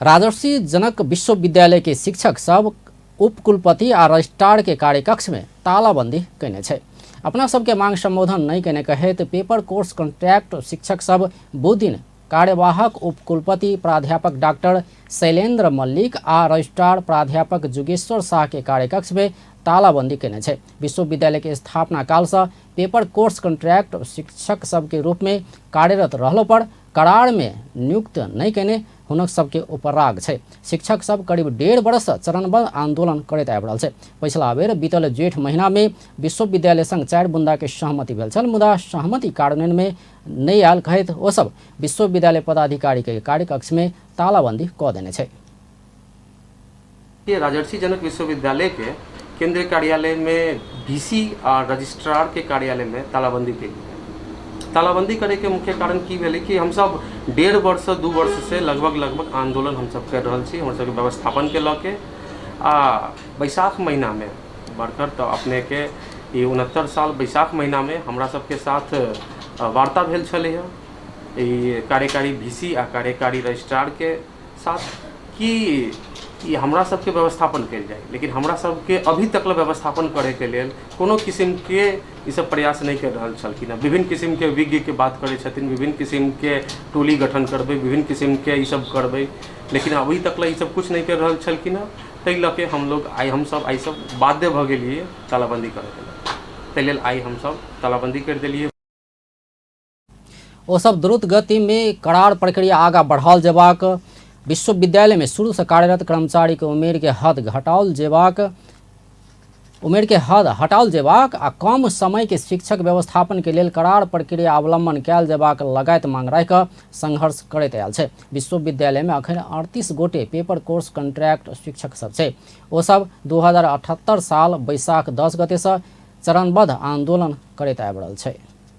राजर्षि जनक विश्वविद्यालय के शिक्षक सब उपकुलपति आ रजिस्ट्रार के कार्यकक्ष में तालाबंदी कैने छै। अपना सबके मांग संबोधन नहीं कैने कहेत पेपर कोर्स कॉन्ट्रैक्ट शिक्षक सब बुध दिन कार्यवाहक उपकुलपति प्राध्यापक डॉक्टर शैलेंद्र मल्लिक आ रजिस्ट्रार प्राध्यापक जुगेश्वर शाह के कार्यकक्ष में तालाबंदी कैने छै। विश्वविद्यालय के स्थापना काल से पेपर कोर्स कॉन्ट्रैक्ट शिक्षक सब के रूप में कार्यरत रहलो पर करार में नियुक्त नहीं कैने हुनक सबके उपराग छै। शिक्षक सब करीब 1.5 वर्ष चरणबद्ध आंदोलन करैत आबि रहल छै। पिछला बेर बीतल जेठ महीना में विश्वविद्यालय संग 4 बुंदा के सहमति भेल छल, मुदा सहमति कार्यान्वयन में नहीं आयल कहैत ओ सब विश्वविद्यालय पदाधिकारी के कार्यकक्ष में तालाबंदी कऽ देने छै। ये राजर्षि जनक विश्वविद्यालय के केंद्रीय कार्यालय में वीसी और रजिस्ट्रार के कार्यालय में तालाबंदी के तालाबंदी करे के मुख्य कारण की भेलै कि हम सब 1.5 वर्ष 2 वर्ष से लगभग आंदोलन हम सब कर रहल छी हमर सबके व्यवस्थापन के लऽ के बैसाख महीना में बरकर तो अपने के ये 69 साल बैसाख महीना में हमरा सबके साथ वार्ता भेल छलै है कार्यकारी वीसी आ कार्यकारी रजिस्ट्रार के साथ कि ये हमरा सबके व्यवस्थापन कल जाए, लेकिन हमरा सबके अभी तक व्यवस्थापन करे के लिए कोनो किस्म के ई सब प्रयास नहीं कर रहल छलखिन। विभिन्न किस्म के विज्ञ के बात करे छथिन, विभिन्न किस्म के टोली गठन करबे, विभिन्न किस्म के ई सब करबे, लेकिन अभी तक ई सब कुछ नहीं कर रहल छलखिन। तै लऽ के हम सब आई सब बाध्य भ गेलिए तालाबंदी करे के, तै लेल आई हम सब तालाबंदी कर देलिए। ओ सब द्रुत गति में करार प्रक्रिया आगा बढ़ाल जेबाक, विश्वविद्यालय में शुरू से कार्यरत कर्मचारी के उमेर के हद हटाओल जेबाक आ कम समय के शिक्षक व्यवस्थापन के लेल करार प्रक्रिया अवलंबन कयल जेबाक लगायत मांग राखि कऽ संघर्ष करैत आयल छै। विश्वविद्यालय में अखन 38 गोटे पेपर कोर्स कॉन्ट्रैक्ट शिक्षक सब छै। ओ सब 2078 साल बैसाख 10 गते से चरणबद्ध आंदोलन करैत आबि रहल छै।